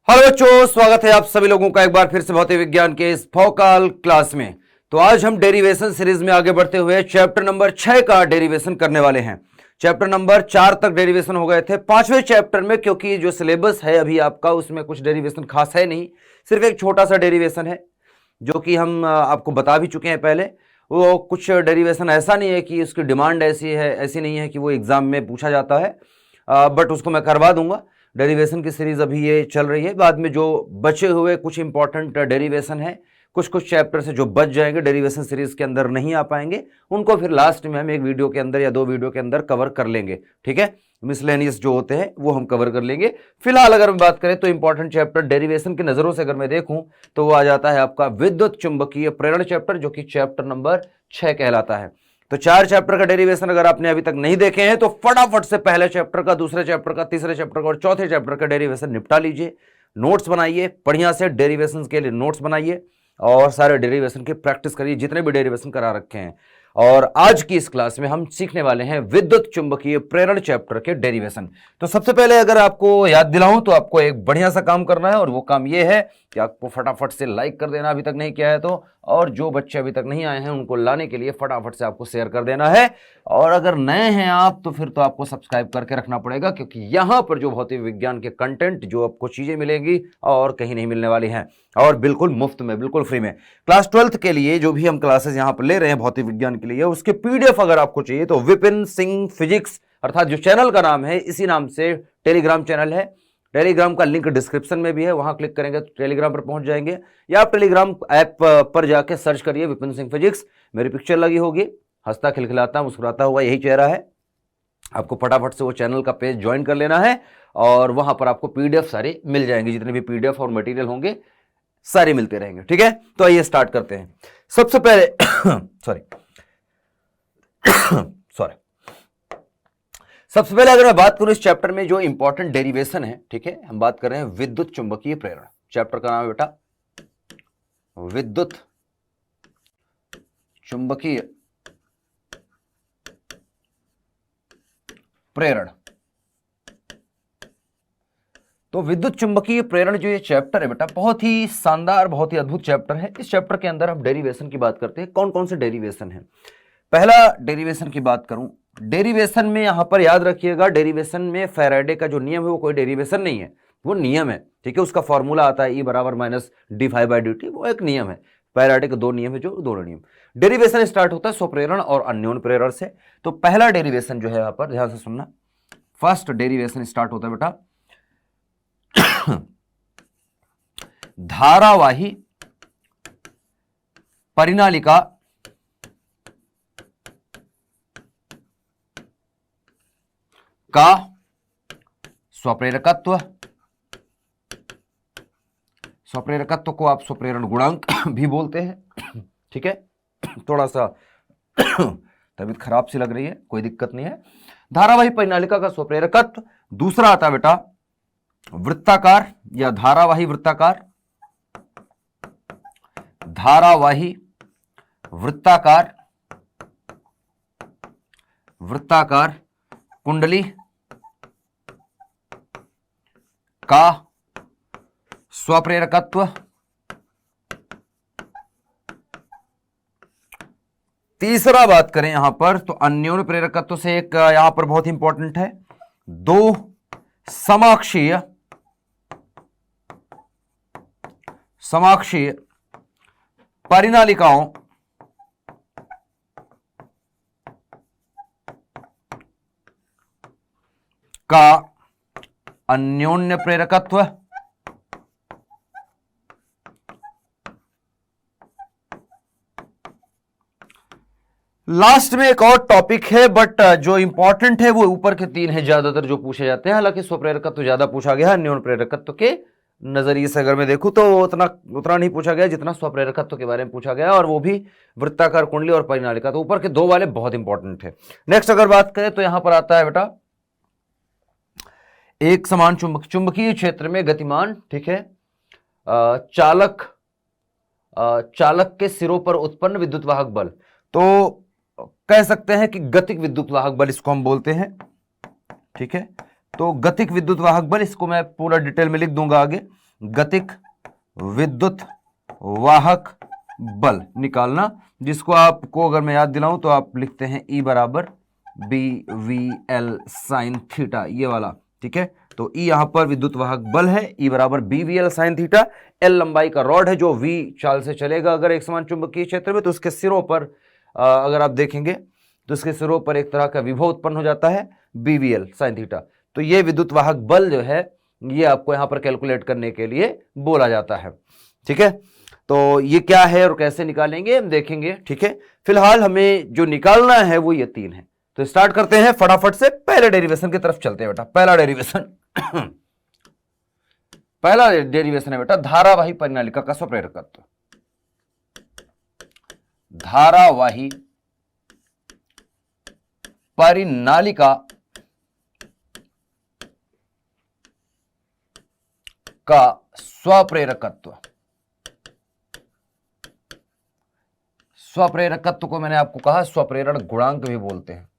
Hello बच्चों, स्वागत है आप सभी लोगों का एक बार फिर से भौतिक विज्ञान के इस फोकल क्लास में। तो आज हम डेरिवेशन सीरीज में आगे बढ़ते हुए चैप्टर नंबर 6 का डेरिवेशन करने वाले हैं। चैप्टर नंबर 4 तक डेरिवेशन हो गए थे। 5वें चैप्टर में क्योंकि जो सिलेबस है अभी आपका उसमें कुछ डेरिवेशन खास है नहीं, सिर्फ एक छोटा सा डेरिवेशन है जो कि हम आपको बता भी चुके हैं पहले। वो कुछ डेरिवेशन ऐसा नहीं है कि उसकी डिमांड ऐसी नहीं है कि वो एग्जाम में पूछा जाता है, बट उसको मैं करवा दूंगा। डेरिवेशन की सीरीज अभी ये चल रही है। बाद में जो बचे हुए कुछ इंपॉर्टेंट डेरिवेशन है, कुछ कुछ चैप्टर से जो बच जाएंगे डेरिवेशन सीरीज के अंदर नहीं आ पाएंगे, उनको फिर लास्ट में हम एक वीडियो के अंदर या 2 वीडियो के अंदर कवर कर लेंगे। ठीक है, मिसलेनियस जो होते हैं वो हम कवर कर लेंगे। फिलहाल अगर हम बात करें तो इंपॉर्टेंट चैप्टर डेरिवेशन की नजरों से अगर मैं देखूं तो वो आ जाता है आपका विद्युत चुंबकीय प्रेरण चैप्टर, जो कि चैप्टर नंबर 6 कहलाता है। तो 4 चैप्टर का डेरिवेशन अगर आपने अभी तक नहीं देखे हैं तो फटाफट से पहले चैप्टर का, दूसरे चैप्टर का, तीसरे चैप्टर का और चौथे चैप्टर का डेरिवेशन निपटा लीजिए। नोट्स बनाइए बढ़िया से, डेरिवेशन के लिए नोट्स बनाइए और सारे डेरिवेशन की प्रैक्टिस करिए जितने भी डेरिवेशन करा रखे हैं। और आज की इस क्लास में हम सीखने वाले हैं विद्युत चुंबकीय प्रेरण चैप्टर के डेरिवेशन। तो सबसे पहले अगर आपको याद दिलाऊं तो आपको एक बढ़िया सा काम करना है, और वो काम ये है कि आपको फटाफट से लाइक कर देना अभी तक नहीं किया है तो, और जो बच्चे अभी तक नहीं आए हैं उनको लाने के लिए फटाफट से आपको शेयर कर देना है। और अगर नए हैं आप तो फिर तो आपको सब्सक्राइब करके रखना पड़ेगा, क्योंकि यहां पर जो भौतिक विज्ञान के कंटेंट जो आपको चीजें मिलेंगी और कहीं नहीं मिलने वाली हैं, और बिल्कुल मुफ्त में, बिल्कुल फ्री में। क्लास 12th के लिए जो भी हम क्लासेस यहां पर ले रहे हैं भौतिक विज्ञान के लिए, उसके पीडीएफ अगर आपको चाहिए तो विपिन सिंह फिजिक्स, अर्थात जो चैनल का नाम है इसी नाम से टेलीग्राम चैनल है। टेलीग्राम का लिंक डिस्क्रिप्शन में भी है, वहां क्लिक करेंगे तो टेलीग्राम पर पहुंच जाएंगे, या आप टेलीग्राम ऐप पर जाके सर्च करिए विपिन सिंह फिजिक्स, मेरी पिक्चर लगी होगी, हंसता खिलखिलाता मुस्कुराता हुआ यही चेहरा है। आपको फटाफट से वो चैनल का पेज ज्वाइन कर लेना है और वहां पर आपको पीडीएफ सारे मिल जाएंगे, जितने भी पीडीएफ और मटेरियल होंगे सारे मिलते रहेंगे। ठीक है, तो आइए स्टार्ट करते हैं। सबसे पहले सॉरी सबसे पहले अगर मैं बात करूं इस चैप्टर में जो इंपॉर्टेंट डेरिवेशन है, ठीक है, हम बात कर रहे हैं विद्युत चुंबकीय प्रेरण। चैप्टर का नाम है बेटा विद्युत चुंबकीय प्रेरण। तो विद्युत चुंबकीय प्रेरण जो ये चैप्टर है बेटा, बहुत ही शानदार, बहुत ही अद्भुत चैप्टर है। इस चैप्टर के अंदर हम डेरिवेशन की बात करते हैं। कौन कौन से डेरिवेशन है? पहला डेरिवेशन की बात करूं, डेरिवेशन में यहां पर याद रखिएगा, डेरिवेशन में फैराडे का जो नियम है वो कोई डेरिवेशन नहीं है, वो नियम है। ठीक है, उसका फॉर्मूला आता है E बराबर माइनस d∅dt, वो एक नियम है। फैराडे के 2 नियम है, जो दोनों नियम। डेरिवेशन स्टार्ट होता है स्वप्रेरण और अन्योन प्रेरण से। तो पहला डेरिवेशन जो है यहां पर ध्यान से सुनना, फर्स्ट डेरिवेशन स्टार्ट होता है बेटा धारावाही परिनालिका का स्वप्रेरकत्व, स्वप्रेरकत्व को आप स्वप्रेरण गुणांक भी बोलते हैं। ठीक है, थोड़ा सा तबीयत खराब सी लग रही है, कोई दिक्कत नहीं है। धारावाही परिनालिका का स्वप्रेरकत्व। दूसरा आता बेटा वृत्ताकार या धारावाही वृत्ताकार, धारावाही वृत्ताकार, वृत्ताकार कुंडली का स्वप्रेरकत्व। तीसरा बात करें यहां पर तो अन्योन्य प्रेरकत्व से एक यहां पर बहुत इंपॉर्टेंट है, 2 समाक्षीय परिनालिकाओं का अन्योन्य प्रेरकत्व। लास्ट में एक और टॉपिक है, बट जो इंपॉर्टेंट है वो ऊपर के 3 है ज्यादातर जो पूछे जाते हैं। हालांकि स्वप्रेरकत्व ज्यादा पूछा गया है, अन्योन्य प्रेरकत्व के नजरिए से अगर मैं देखूं तो उतना नहीं पूछा गया जितना स्वप्रेरकत्व के बारे में पूछा गया, और वो भी वृत्ताकार कुंडली और परिनालिका। तो ऊपर के 2 वाले बहुत इंपॉर्टेंट है। नेक्स्ट अगर बात करें तो यहां पर आता है बेटा एक समान चुंबकीय क्षेत्र में गतिमान, ठीक है, चालक के सिरों पर उत्पन्न विद्युत वाहक बल। तो कह सकते हैं कि गतिक विद्युत वाहक बल इसको हम बोलते हैं। ठीक है, तो गतिक विद्युत वाहक बल, इसको मैं पूरा डिटेल में लिख दूंगा आगे। गतिक विद्युत वाहक बल निकालना, जिसको आपको अगर मैं याद दिलाऊं तो आप लिखते हैं E बराबर BVL साइन थीटा, ये वाला। ठीक है, तो E यहां पर विद्युत वाहक बल है, E बराबर BVL साइन थीटा। L लंबाई का रॉड है जो V चाल से चलेगा अगर एक समान चुंबकीय क्षेत्र में, तो उसके सिरों पर अगर आप देखेंगे तो उसके सिरों पर एक तरह का विभव उत्पन्न हो जाता है BVL साइन थीटा। तो ये विद्युत वाहक बल जो है ये आपको यहां पर कैलकुलेट करने के लिए बोला जाता है। ठीक है, तो ये क्या है और कैसे निकालेंगे हम देखेंगे। ठीक है, फिलहाल हमें जो निकालना है वो ये 3 है। तो स्टार्ट करते हैं फटाफट से, पहले डेरिवेशन की तरफ चलते हैं बेटा। पहला डेरिवेशन है बेटा धारावाही परिनालिका का स्वप्रेरकत्व। धारावाही परिनालिका का स्वप्रेरकत्व। स्वप्रेरकत्व को मैंने आपको कहा स्वप्रेरण गुणांक भी बोलते हैं।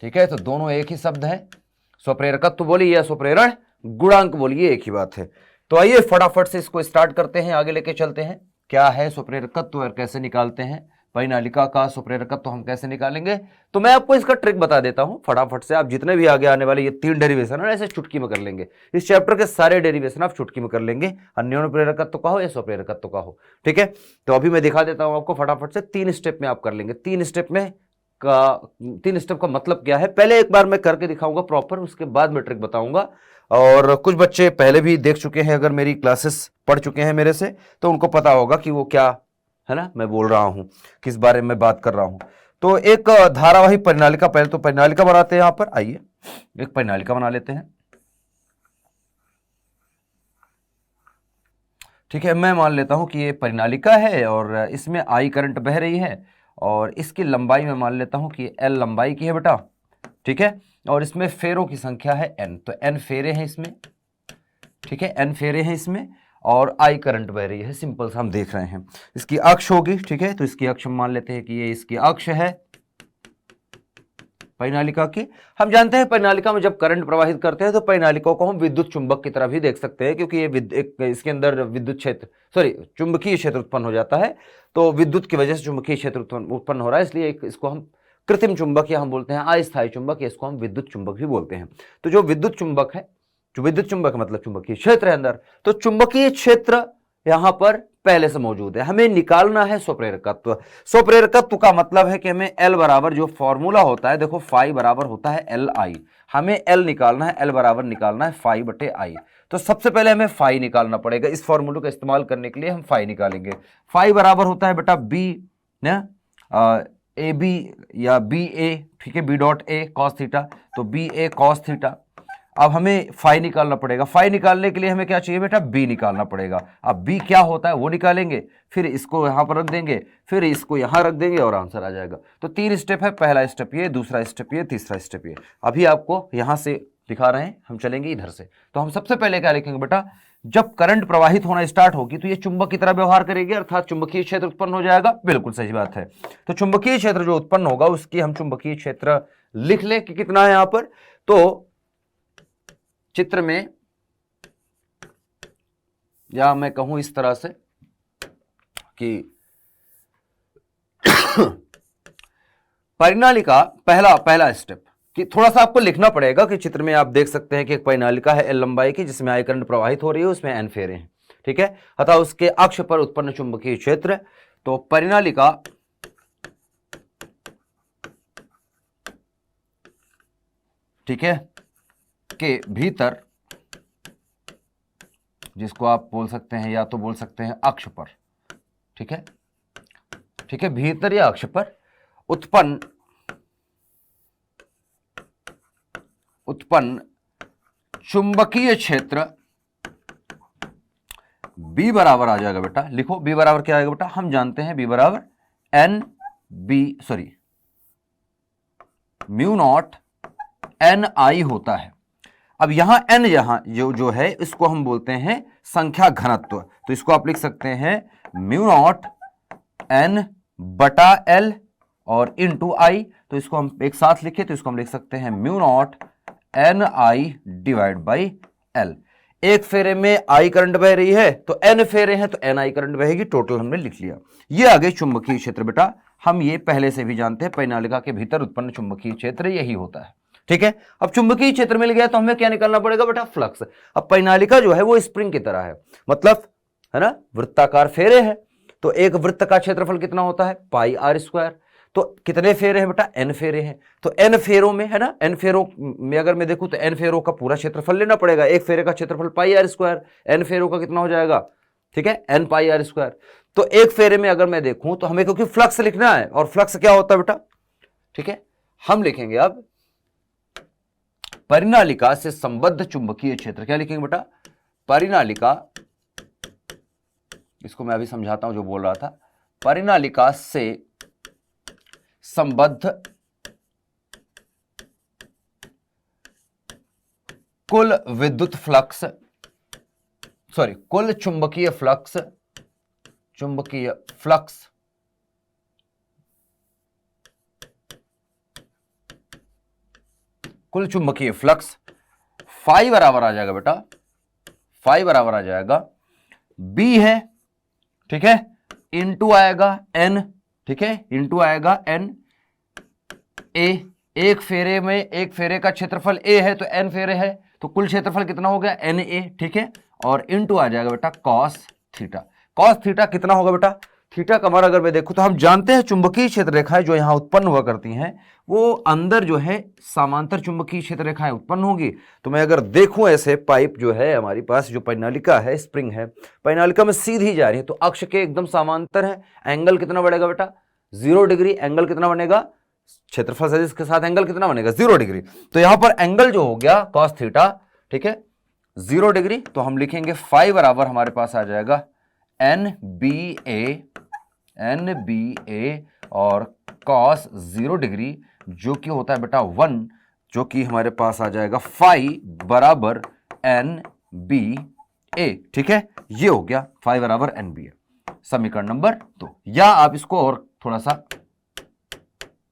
ठीक है, तो दोनों एक ही शब्द है, स्वप्रेरकत्व बोलिए या स्वप्रेरण गुणांक बोलिए, एक ही बात है। तो आइए फटाफट से इसको स्टार्ट करते हैं, आगे लेके चलते हैं। क्या है स्वप्रेरकत्व और कैसे निकालते हैं, परिनालिका का स्वप्रेरकत्व हम कैसे निकालेंगे। तो मैं आपको इसका ट्रिक बता देता हूं फटाफट से। आप जितने भी आगे आने वाले ये 3 डेरिवेशन है ऐसे चुटकी में कर लेंगे। इस चैप्टर के सारे डेरिवेशन आप चुटकी में कर लेंगे, अन्योन्य प्रेरकत्व का हो या स्वप्रेरकत्व का हो। ठीक है, तो अभी मैं दिखा देता हूं आपको फटाफट से। 3 स्टेप में आप कर लेंगे। 3 स्टेप का मतलब क्या है, पहले एक बार मैं करके दिखाऊंगा प्रॉपर, उसके बाद मैं ट्रिक बताऊंगा। और कुछ बच्चे पहले भी देख चुके हैं, अगर मेरी क्लासेस पढ़ चुके हैं मेरे से, तो उनको पता होगा कि वो क्या है ना मैं बोल रहा हूं, किस बारे में बात कर रहा हूं। तो एक धारावाही परिनालिका, पहले तो परिनालिका बनाते हैं। यहां पर आइए एक परिनालिका बना लेते हैं। ठीक है, मैं मान लेता हूं कि ये परिनालिका है और इसमें I करंट बह रही है और इसकी लंबाई मैं मान लेता हूं कि L लंबाई की है बेटा। ठीक है, और इसमें फेरों की संख्या है N, तो N फेरे हैं इसमें। ठीक है, N फेरे हैं इसमें और I करंट बह रही है, सिंपल सा हम देख रहे हैं। इसकी अक्ष होगी। ठीक है, तो इसकी अक्ष हम मान लेते हैं कि ये इसकी अक्ष है परिनालिका की। हम जानते हैं परिनालिका में जब करंट प्रवाहित करते हैं तो परिनालिका को हम विद्युत चुंबक की तरह भी देख सकते हैं, क्योंकि ये इसके अंदर विद्युत क्षेत्र चुंबकीय क्षेत्र उत्पन्न हो जाता है। तो विद्युत की वजह से चुंबकीय क्षेत्र उत्पन्न हो रहा है, इसलिए इसको हम कृत्रिम चुंबक या हम बोलते हैं अस्थायी चुंबक, या इसको हम विद्युत चुंबक भी बोलते हैं। तो जो विद्युत चुंबक है, जो विद्युत चुंबक मतलब चुंबकीय क्षेत्र है अंदर, तो चुंबकीय क्षेत्र यहां पर पहले से मौजूद है। हमें निकालना है स्वप्रेरकत्व। स्वप्रेरकत्व का मतलब है कि हमें L बराबर जो फॉर्मूला होता है, देखो फाई बराबर होता है LI, हमें L निकालना है, L बराबर निकालना है फाई बटे I। तो सबसे पहले हमें फाई निकालना पड़ेगा। इस फॉर्मूले का इस्तेमाल करने के लिए हम फाई निकालेंगे। फाई बराबर होता है बेटा B ना AB या BA। ठीक है, B dot A cos theta, तो BA कॉस थीटा। अब हमें फाई निकालना पड़ेगा। फाई निकालने के लिए हमें क्या चाहिए बेटा, बी निकालना पड़ेगा। अब बी क्या होता है वो निकालेंगे, फिर इसको यहां पर रख देंगे, फिर इसको यहां रख देंगे और आंसर आ जाएगा। तो 3 स्टेप है, पहला स्टेप ये, दूसरा स्टेप ये, तीसरा स्टेप ये। अभी आपको यहां से दिखा रहे हैं, हम चलेंगे इधर से। तो हम सबसे पहले क्या लिखेंगे बेटा, जब करंट प्रवाहित होना स्टार्ट होगी तो ये चुंबक की तरह व्यवहार करेगी, अर्थात चुंबकीय क्षेत्र उत्पन्न हो जाएगा। बिल्कुल सही बात है। तो चुंबकीय क्षेत्र जो उत्पन्न होगा उसकी हम चुंबकीय क्षेत्र लिख लें कि कितना है यहां पर। तो चित्र में, या मैं कहूं इस तरह से कि परिनालिका पहला स्टेप कि थोड़ा सा आपको लिखना पड़ेगा कि चित्र में आप देख सकते हैं कि एक परिनालिका है L लंबाई की, जिसमें I करंट प्रवाहित हो रही है, उसमें N फेरे हैं। ठीक है, अतः उसके अक्ष पर उत्पन्न चुंबकीय क्षेत्र। तो परिनालिका ठीक है के भीतर, जिसको आप बोल सकते हैं या तो बोल सकते हैं अक्ष पर, ठीक है, ठीक है, भीतर या अक्ष पर उत्पन्न चुंबकीय क्षेत्र B बराबर आ जाएगा बेटा। लिखो B बराबर क्या आएगा बेटा, हम जानते हैं B बराबर म्यू नॉट NI होता है। अब यहां N यहां जो है इसको हम बोलते हैं संख्या घनत्व। तो इसको आप लिख सकते हैं म्यू नॉट N बटा L और इनटू आई, तो इसको हम एक साथ लिखे तो इसको हम लिख सकते हैं mu naught N I divide by L. एक फेरे में आई करंट बह रही है तो एन फेरे हैं तो एन आई करंट बहेगी, टोटल हमने लिख लिया। ये आ गई चुंबकीय क्षेत्र बेटा, हम ये पहले से भी जानते हैं, परिनालिका के भीतर उत्पन्न चुंबकीय क्षेत्र यही होता है। ठीक है, अब चुंबकीय क्षेत्र मिल गया तो हमें क्या निकालना पड़ेगा बेटा, फ्लक्स। अब परिनालिका जो है वो स्प्रिंग की तरह है, मतलब है ना, वृत्ताकार फेरे हैं, तो एक वृत्त का क्षेत्रफल कितना होता है, पाई आर स्क्वायर। तो कितने फेरे हैं बेटा, एन फेरे हैं, तो एन फेरों में है ना, एन फेरों में अगर मैं देखूं तो एन फेरों का पूरा क्षेत्रफल लेना पड़ेगा। एक फेरे का क्षेत्रफल पाई आर स्क्वायर, एन फेरों का कितना हो जाएगा, ठीक है, एन पाई आर स्क्वायर। तो एक फेरे में अगर मैं देखूं तो हमें क्योंकि फ्लक्स लिखना है, और फ्लक्स क्या होता है बेटा, ठीक है, हम लिखेंगे अब परिनालिका से संबद्ध चुंबकीय क्षेत्र। क्या लिखेंगे बेटा, परिनालिका, इसको मैं अभी समझाता हूं जो बोल रहा था, परिनालिका से संबद्ध कुल विद्युत फ्लक्स, सॉरी कुल चुंबकीय फ्लक्स, चुंबकीय फ्लक्स कुल चुंबकीय फ्लक्स फाई बराबर आ जाएगा बेटा, फाई बराबर आ जाएगा बी है, ठीक है, इनटू आएगा एन, ठीक है, इनटू आएगा एन ए। एक फेरे में, एक फेरे का क्षेत्रफल ए है तो एन फेरे है, तो कुल क्षेत्रफल कितना हो गया, एन ए, ठीक है, और इनटू आ जाएगा बेटा कॉस थीटा। कॉस थीटा कितना होगा बेटा, थीटा का मान अगर मैं देखूं तो हम जानते हैं चुंबकीय क्षेत्र रेखाएं जो यहां उत्पन्न हुआ करती हैं वो अंदर जो है समांतर चुंबकीय क्षेत्र रेखाएं उत्पन्न होगी। तो मैं अगर देखूं ऐसे पाइप जो है हमारी पास, जो परिनालिका है, स्प्रिंग है, परिनालिका में सीधी जा रही है तो अक्ष के एकदम समांतर है, एंगल कितना बढ़ेगा बेटा, 0 डिग्री। एंगल कितना बनेगा, क्षेत्रफल सदिश के साथ एंगल कितना बनेगा, 0 डिग्री। तो यहां पर एंगल जो हो गया कॉस थीटा, ठीक है, 0 डिग्री। तो हम लिखेंगे फाई बराबर हमारे पास आ जाएगा एन बी ए और कॉस 0 डिग्री, जो कि होता है बेटा 1, जो कि हमारे पास आ जाएगा फाई बराबर एन बी ए, ठीक है, ये हो गया फाई बराबर एन बी ए, समीकरण नंबर 2। या आप इसको और थोड़ा सा,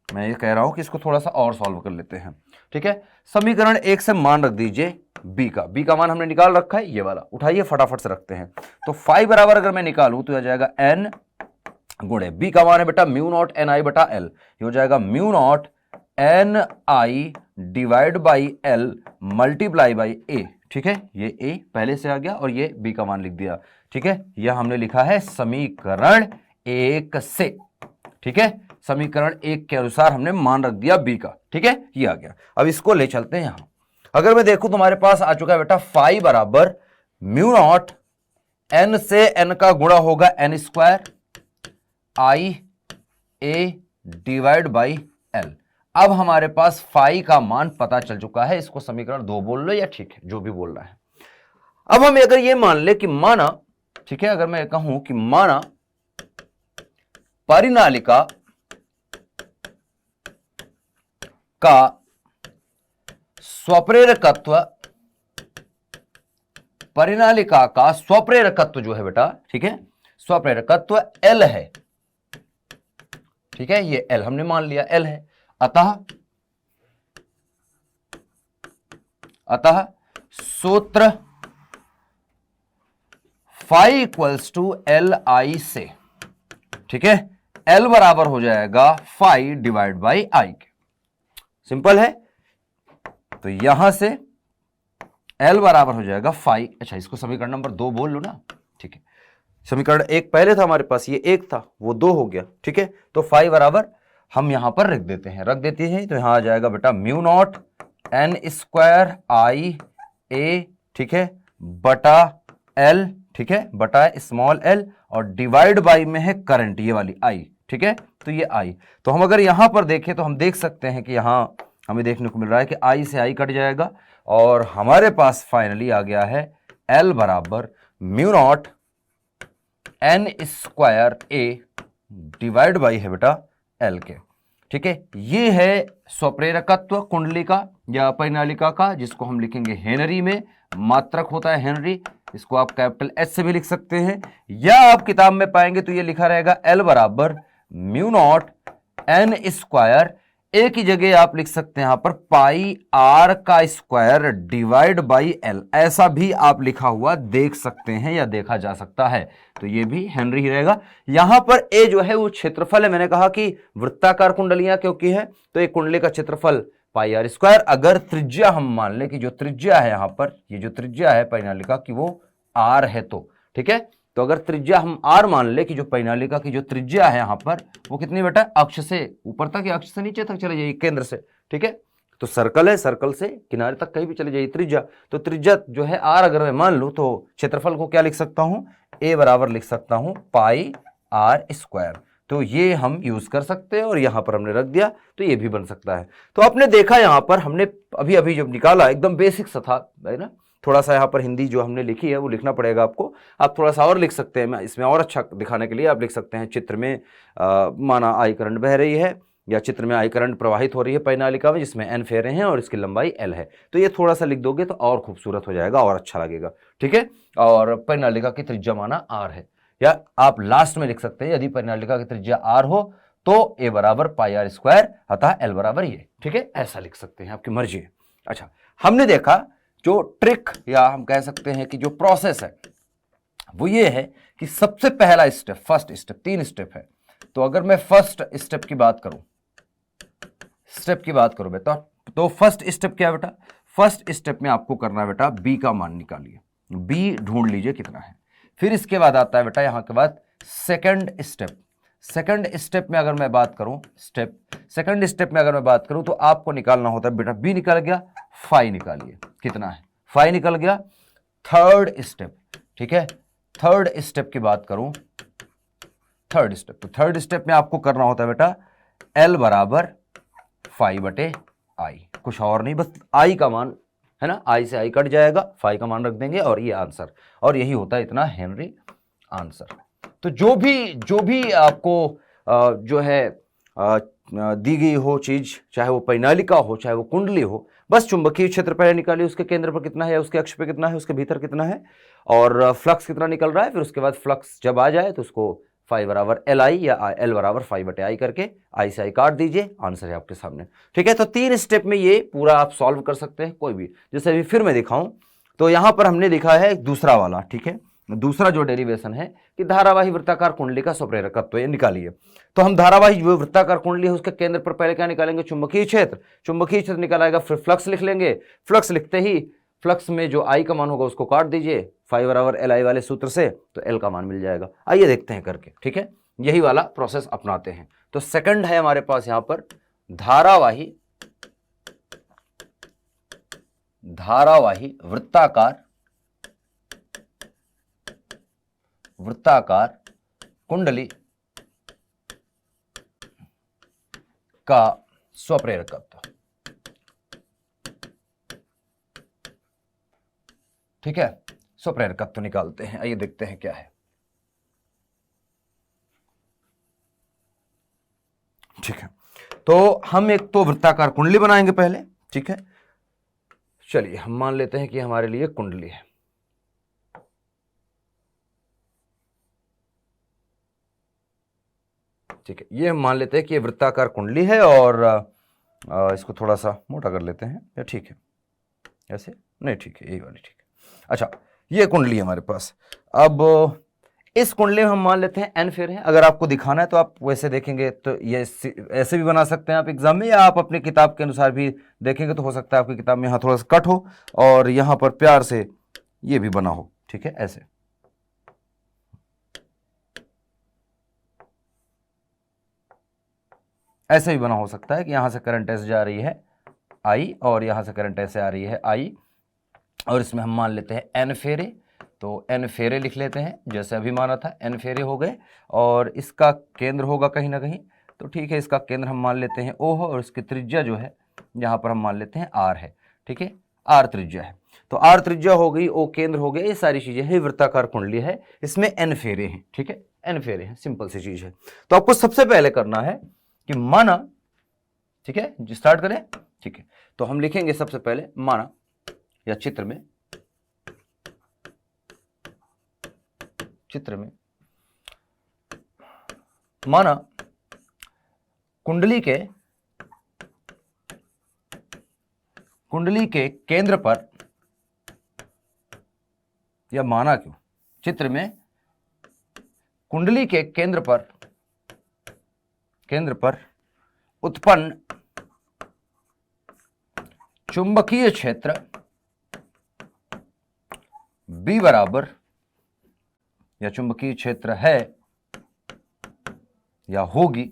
मैं ये कह रहा हूं कि इसको थोड़ा सा और सॉल्व कर लेते हैं, ठीक है। समीकरण 1 से मान रख दीजिए बी का मान हमने निकाल रखा है, ये वाला उठाइए, फटाफट से रखते हैं। तो फाई बराबर अगर मैं निकालूं तो आ जाएगा एन गुणे बी का मान है बेटा म्यू नॉट एन आई बटा एल, ये हो जाएगा mu not N I divide by L multiply by A, ठीक है, ये ए पहले से आ गया और ये बी का मान लिख दिया, ठीक है। यह हमने लिखा है समीकरण 1 से, ठीक है, समीकरण 1 के अनुसार हमने मान रख दिया बी का, ठीक है, ये आ गया। अब इसको ले चलते हैं यहां। अगर मैं देखूं तो हमारे पास आ चुका है बेटा फाई बराबर म्यू नॉट एन से एन का गुणा होगा N square I A divide by L. अब हमारे पास फाई का मान पता चल चुका है, इसको समीकरण 2 बोल लो या ठीक है जो भी बोल रहा है। अब हम अगर ये मान ले कि माना, ठीक है, अगर मैं कहूं कि माना परिनालिका का स्वप्रेरकत्व, परिनालिका का स्वप्रेरकत्व जो है बेटा, ठीक है, स्वप्रेरकत्व एल है, ठीक है, ये एल हमने मान लिया एल है। अतः सूत्र phi equals to L I से, ठीक है, एल बराबर हो जाएगा फाई डिवाइड बाई आई के, सिंपल है। तो यहां से एल बराबर हो जाएगा फाई, अच्छा इसको समीकरण नंबर 2 बोल लो ना, ठीक है, समीकरण 1 पहले था हमारे पास, ये 1 था वो 2 हो गया, ठीक है। तो फाई बराबर हम यहां पर रख देते हैं, तो यहां आ जाएगा बेटा mu not an square I ए, ठीक है, बटा एल, ठीक है, बटा स्मॉल एल, और डिवाइड बाई में है करंट ये वाली आई, ठीक है, तो ये आई। तो हम अगर यहां पर देखें तो हम देख सकते हैं कि यहां हमें देखने को मिल रहा है कि आई से आई कट जाएगा और हमारे पास फाइनली आ गया है एल बराबर mu not an square A divide by है बेटा एल के, ठीक है। ये है स्वप्रेरकत्व कुंडली का या परिनालिका का, जिसको हम लिखेंगे हेनरी में, मात्रक होता है हेनरी, इसको आप कैपिटल एच से भी लिख सकते हैं, या आप किताब में पाएंगे तो ये लिखा रहेगा एल बराबर म्यू नॉट एन स्क्वायर, एक ही जगह आप लिख सकते हैं यहां पर पाई आर का स्क्वायर डिवाइड बाई एल, ऐसा भी आप लिखा हुआ देख सकते हैं या देखा जा सकता है, तो ये भी हेनरी ही रहेगा। यहां पर ए जो है वो क्षेत्रफल है, मैंने कहा कि वृत्ताकार कुंडलियां क्योंकि है तो एक कुंडली का क्षेत्रफल पाई आर स्क्वायर। अगर त्रिज्या हम मान लें कि जो त्रिज्या है यहां पर, ये जो त्रिज्या है परिनालिका की वो आर है, तो ठीक है, तो अगर त्रिज्या हम आर मान ले कि जो परिनालिका की जो त्रिज्या है यहां पर वो कितनी बेटा, अक्ष से ऊपर तक या अक्ष से नीचे तक चले जाइए, केंद्र से, ठीक है, तो सर्कल है, सर्कल से किनारे तक कहीं भी चले जाइए त्रिज्या, तो त्रिज्या जो है आर अगर मैं मान लूं तो क्षेत्रफल को क्या लिख सकता हूं, ए बराबर लिख सकता हूं पाई आर स्क्वायर। तो ये हम यूज कर सकते हैं और यहां पर हमने रख दिया, तो ये भी बन सकता है। तो आपने देखा यहां पर हमने अभी अभी जब निकाला एकदम बेसिक सा था, है ना, थोड़ा सा यहाँ पर हिंदी जो हमने लिखी है वो लिखना पड़ेगा आपको, आप थोड़ा सा और लिख सकते हैं, मैं इसमें और अच्छा दिखाने के लिए आप लिख सकते हैं चित्र में माना आई करंट बह रही है या चित्र में आई करंट प्रवाहित हो रही है परिनालिका में जिसमें एन फेरे हैं और इसकी लंबाई एल है, तो ये थोड़ा सा लिख दोगे तो और खूबसूरत हो जाएगा और अच्छा लगेगा, ठीक है। और परिनालिका की त्रिज्या माना आर है, या आप लास्ट में लिख सकते हैं यदि परिनालिका की त्रिज्या आर हो तो ए बराबर पाई आर स्क्वायर अतः एल बराबर ये, ठीक है, ऐसा लिख सकते हैं, आपकी मर्जी है। अच्छा, हमने देखा जो ट्रिक या हम कह सकते हैं कि जो प्रोसेस है वो ये है कि सबसे पहला स्टेप, फर्स्ट स्टेप, 3 स्टेप है, तो अगर मैं फर्स्ट स्टेप की बात करूं बेटा, तो फर्स्ट स्टेप क्या है बेटा, फर्स्ट स्टेप में आपको करना है बेटा बी का मान निकालिए, बी ढूंढ लीजिए कितना है। फिर इसके बाद आता है बेटा यहां के बाद सेकंड स्टेप, सेकंड स्टेप में अगर मैं बात करूं, सेकंड स्टेप में अगर मैं बात करूं तो आपको निकालना होता है बेटा, बी निकल गया, फाई निकालिए कितना है, फाई निकल गया। थर्ड स्टेप, ठीक है, थर्ड स्टेप की बात करूं, थर्ड स्टेप, तो थर्ड स्टेप में आपको करना होता है बेटा एल बराबर फाई बटे आई, कुछ और नहीं, बस आई का मान है ना, आई से आई कट जाएगा, फाई का मान रख देंगे और ये आंसर, और यही होता है इतना हेनरी आंसर। तो जो भी आपको जो है दी गई हो चीज, चाहे वो परिनालिका हो चाहे वो कुंडली हो, बस चुंबकीय क्षेत्र पहले निकालिए, उसके केंद्र पर कितना है, उसके अक्ष पे कितना है, उसके भीतर कितना है और फ्लक्स कितना निकल रहा है, फिर उसके बाद फ्लक्स जब आ जाए तो उसको फाई बराबर एल आई या एल बराबर फाई बटे आई करके आई से आई काट दीजिए, आंसर है आपके सामने, ठीक है। तो 3 स्टेप में ये पूरा आप सॉल्व कर सकते हैं कोई भी, जैसे अभी फिर मैं दिखाऊं तो यहां पर हमने लिखा है दूसरा वाला, ठीक है, दूसरा जो डेरिवेशन है कि धारावाही वृत्ताकार कुंडली का स्वप्रेरकत्व, ये निकालिए। तो हम धारावाही जो वृत्ताकार कुंडली है उसके केंद्र पर पहले क्या निकालेंगे, चुंबकीय क्षेत्र, चुंबकीय क्षेत्र निकालेगा, फिर फ्लक्स लिख लेंगे, फ्लक्स लिखते ही फ्लक्स में जो आई का मान होगा उसको काट दीजिए फाई बराबर एल आई वाले सूत्र से, तो एल का मान मिल जाएगा। आइए देखते हैं करके, ठीक है, यही वाला प्रोसेस अपनाते हैं। तो सेकंड है हमारे पास यहां पर धारावाही वृत्ताकार कुंडली का स्वप्रेरकत्व, ठीक है, स्वप्रेरकत्व निकालते हैं, आइए देखते हैं क्या है, ठीक है। तो हम एक तो वृत्ताकार कुंडली बनाएंगे पहले, ठीक है, चलिए हम मान लेते हैं कि हमारे लिए कुंडली है, ठीक है, ये हम मान लेते हैं कि ये वृत्ताकार कुंडली है और इसको थोड़ा सा मोटा कर लेते हैं, या ठीक है ऐसे, नहीं ठीक है, यही वाली ठीक है। अच्छा, ये कुंडली है हमारे पास, अब इस कुंडली में हम मान लेते हैं एन फेरे हैं, अगर आपको दिखाना है तो आप वैसे देखेंगे तो ये ऐसे भी बना सकते हैं आप एग्जाम में, या आप अपनी किताब के अनुसार भी देखेंगे तो हो सकता है आपकी किताब में यहाँ थोड़ा सा कट हो और यहाँ पर प्यार से ये भी बना हो, ठीक है, ऐसे, ऐसे भी बना हो सकता है कि यहां से करंट ऐसे जा रही है आई और यहां से करंट ऐसे आ रही है आई, और इसमें हम मान लेते हैं एन फेरे, तो एन फेरे लिख लेते हैं, जैसे अभी माना था एन फेरे हो गए, और इसका केंद्र होगा कहीं ना कहीं, तो ठीक है, इसका केंद्र हम मान लेते हैं ओ, और इसकी त्रिज्या जो है यहाँ पर हम मान लेते हैं आर है, ठीक है, आर त्रिज्या है, तो आर त्रिज्या हो गई, ओ केंद्र हो गया, ये सारी चीजें हैं, वृत्ताकार कुंडली है, इसमें एन फेरे हैं, ठीक है, एन फेरे हैं, सिंपल सी चीज है। तो आपको सबसे पहले करना है कि माना, ठीक है, स्टार्ट करें, ठीक है, तो हम लिखेंगे सबसे पहले माना, या चित्र में माना कुंडली के केंद्र पर, या माना क्यों, चित्र में कुंडली के केंद्र पर उत्पन्न चुंबकीय क्षेत्र B बराबर, या चुंबकीय क्षेत्र है या होगी,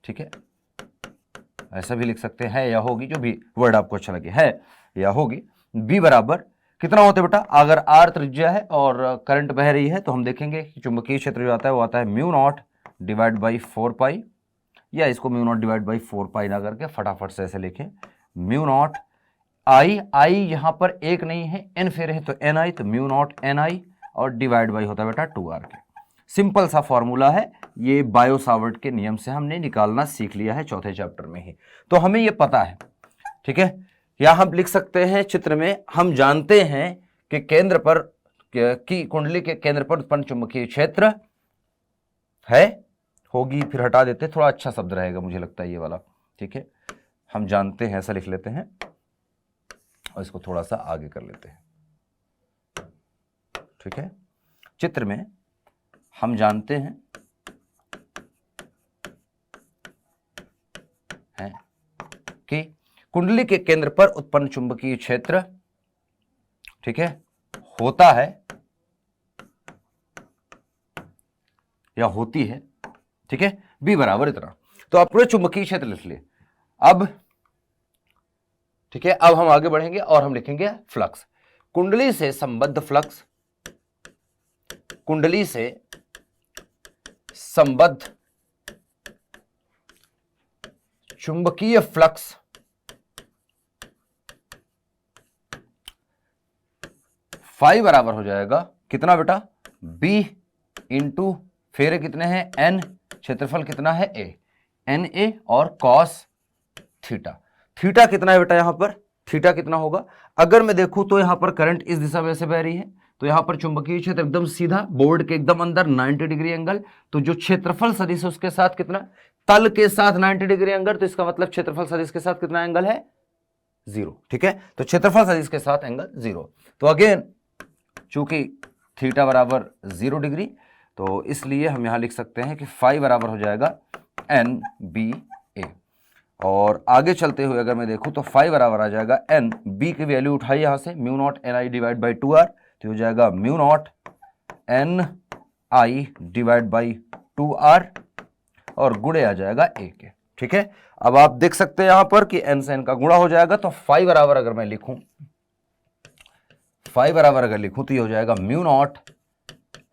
ठीक है, ऐसा भी लिख सकते हैं या होगी, जो भी वर्ड आपको अच्छा लगे, है या होगी। B बराबर कितना होता है बेटा, अगर R त्रिज्या है और करंट बह रही है तो हम देखेंगे कि चुंबकीय क्षेत्र जो आता है वो आता है म्यू नॉट डिवाइड बाई 4 पाई, या इसको म्यू नॉट डिवाइड बाई 4 पाई ना करके फटाफट से ऐसे लिखें, म्यू नॉट आई यहां पर एक नहीं है, एन फेरे है तो एन आई, तो म्यू नॉट एन आई, और डिवाइड बाई होता है बेटा 2r के। सिंपल सा फॉर्मूला है, ये बायो सावर्ट के नियम से हमने निकालना सीख लिया है चौथे चैप्टर में ही, तो हमें ये पता है, ठीक है। या हम लिख सकते हैं चित्र में, हम जानते हैं कि केंद्र पर, की कुंडली के केंद्र पर उत्पन्न चुंबकीय क्षेत्र है, होगी फिर हटा देते, थोड़ा अच्छा शब्द रहेगा मुझे लगता है ये वाला, ठीक है, हम जानते हैं ऐसा लिख लेते हैं और इसको थोड़ा सा आगे कर लेते हैं, ठीक है। चित्र में हम जानते हैं कि कुंडली के केंद्र पर उत्पन्न चुंबकीय क्षेत्र, ठीक है, होता है या होती है, ठीक है, B बराबर इतना। तो आप पूरे चुंबकीय क्षेत्र लिख लिए। अब ठीक है, अब हम आगे बढ़ेंगे और हम लिखेंगे फ्लक्स। कुंडली से संबद्ध फ्लक्स, कुंडली से संबद्ध चुंबकीय फ्लक्स फाई बराबर हो जाएगा कितना बेटा, B इंटू फेरे कितने हैं N, क्षेत्रफल कितना है A, NA और cos थीटा। थीटा कितना है बेटा, यहां पर थीटा कितना होगा, अगर मैं देखूं तो यहां पर करंट इस दिशा में से बह रही है, तो यहां पर चुंबकीय क्षेत्र एकदम सीधा बोर्ड के एकदम अंदर 90 डिग्री एंगल, तो जो क्षेत्रफल सदिश है उसके साथ कितना, तल के साथ 90 डिग्री एंगल, तो इसका मतलब क्षेत्रफल सदिश के साथ कितना एंगल है, 0, ठीक है। तो क्षेत्रफल सदिश के साथ एंगल 0, तो अगेन चूंकि थीटा बराबर 0 डिग्री, तो इसलिए हम यहां लिख सकते हैं कि फाई बराबर हो जाएगा NBA। और आगे चलते हुए अगर मैं देखूं तो फाई बराबर आ जाएगा एन, बी की वैल्यू उठाई यहां से, mu naught N I divide by 2r, तो हो जाएगा mu not N I divide by 2r, और गुणे आ जाएगा a के, ठीक है। अब आप देख सकते हैं यहां पर कि n से n का गुणा हो जाएगा, तो फाई बराबर अगर मैं लिखूं, फाई बराबर अगर लिखूं तो ये हो जाएगा mu not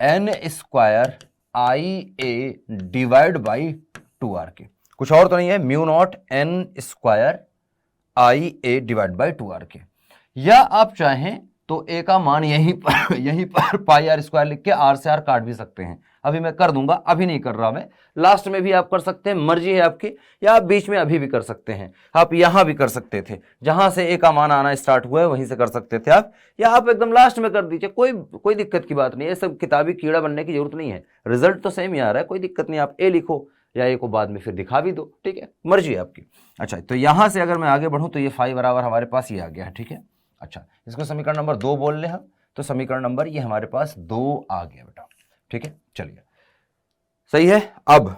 an square I A divide by 2r के, कुछ और तो नहीं है, mu not an square I A divide by 2r के। या आप चाहें तो ए का मान यहीं पर पाई आर स्क्वायर लिख के आर से आर काट भी सकते हैं, अभी मैं कर दूंगा, अभी नहीं कर रहा मैं, लास्ट में भी आप कर सकते हैं, मर्जी है आपकी, या आप बीच में अभी भी कर सकते हैं, आप यहां भी कर सकते थे, जहां से ए का मान आना स्टार्ट हुआ है वहीं से कर सकते थे आप, या आप एकदम लास्ट में कर दीजिए, कोई दिक्कत की बात नहीं है, सब किताबी कीड़ा बनने की जरूरत नहीं है, रिजल्ट तो सेम ही आ रहा है, कोई दिक्कत नहीं, आप ए लिखो या ए को बाद में फिर दिखा भी दो, ठीक है, मर्जी है आपकी। अच्छा, तो यहां से अगर मैं आगे बढ़ूं तो ये फाई बराबर हमारे पास ये आ गया है, ठीक है। अच्छा, इसको समीकरण नंबर 2 बोल ले हम, तो समीकरण नंबर ये हमारे पास 2 आ गया बेटा, ठीक है, चलिए सही है। अब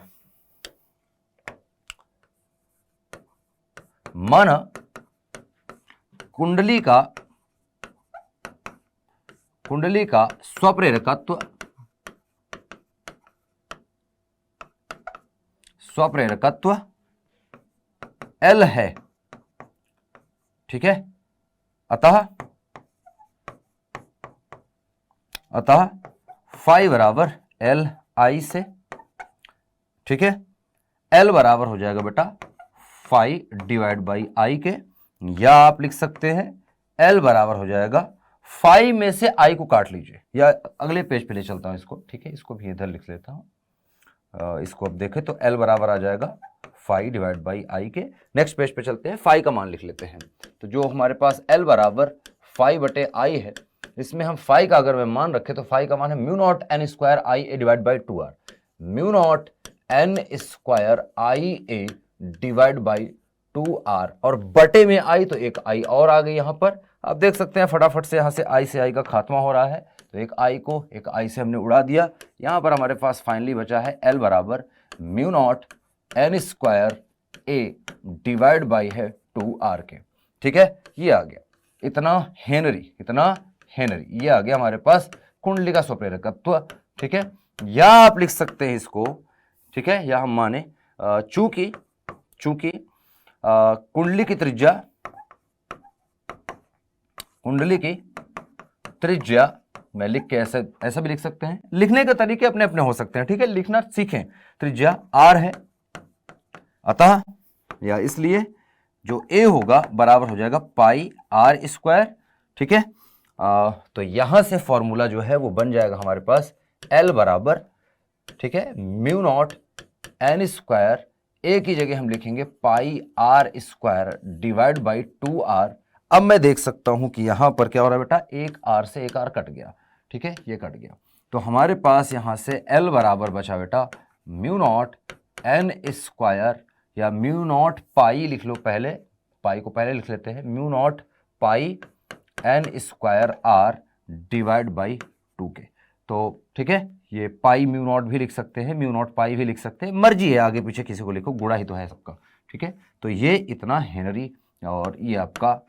माना कुंडली का स्वप्रेरकत्व L है, ठीक है, अतः फाई बराबर एल आई से, ठीक है, एल बराबर हो जाएगा बेटा फाई डिवाइड बाई आई के, या आप लिख सकते हैं एल बराबर हो जाएगा फाई में से आई को काट लीजिए, या अगले पेज पे ले चलता हूं इसको, ठीक है, इसको भी इधर लिख लेता हूं, इसको अब देखें तो एल बराबर आ जाएगा फाई डिवाइड बाई आई के। नेक्स्ट पेज पे चलते हैं, फाई का मान लिख लेते हैं, तो जो हमारे पास एल बराबर फाई बटे आई है, इसमें हम फाई का अगर मैं मान रखें तो फाई का मान है mu not an square I A divide by 2r, mu not an square I A divide by 2r, और बटे में i, तो एक i और आ गई यहां पर। आप देख सकते हैं फटाफट से यहां से i से i का खात्मा हो रहा है, तो एक i को एक i से हमने उड़ा दिया। यहां पर हमारे पास फाइनली बचा है L बराबर mu not n square a divide by है 2r के। ठीक है, ये आ गया इतना हेनरी, ये आ गया हमारे पास कुंडली का स्वप्रेरकत्व। ठीक है, या आप लिख सकते हैं इसको, ठीक है, या हम माने चूंकि कुंडली की त्रिज्या मैं लिख के ऐसा भी लिख सकते हैं, लिखने के तरीके अपने अपने हो सकते हैं। ठीक है, लिखना सीखें। त्रिज्या r है, अतः या इसलिए जो a होगा बराबर हो जाएगा पाई r स्क्वायर। ठीक है, तो यहां से फॉर्मूला जो है वो बन जाएगा हमारे पास L बराबर, ठीक है, mu naught n square, a की जगह हम लिखेंगे पाई r square divide by 2r। अब मैं देख सकता हूं कि यहां पर क्या हो रहा है बेटा, एक r से एक r कट गया। ठीक है, ये कट गया, तो हमारे पास यहां से L बराबर बचा बेटा म्यू नॉट n स्क्वायर, या म्यू नॉट पाई लिख लो, पहले पाई को पहले लिख लेते हैं, mu naught pi n square r divide by 2 के। तो ठीक है, ये पाई म्यू नॉट भी लिख सकते हैं, म्यू नॉट पाई भी लिख सकते हैं, मर्जी है, आगे पीछे किसी को लिखो, गुणा ही तो है सबका। ठीक है, तो ये इतना हेनरी, और ये आपका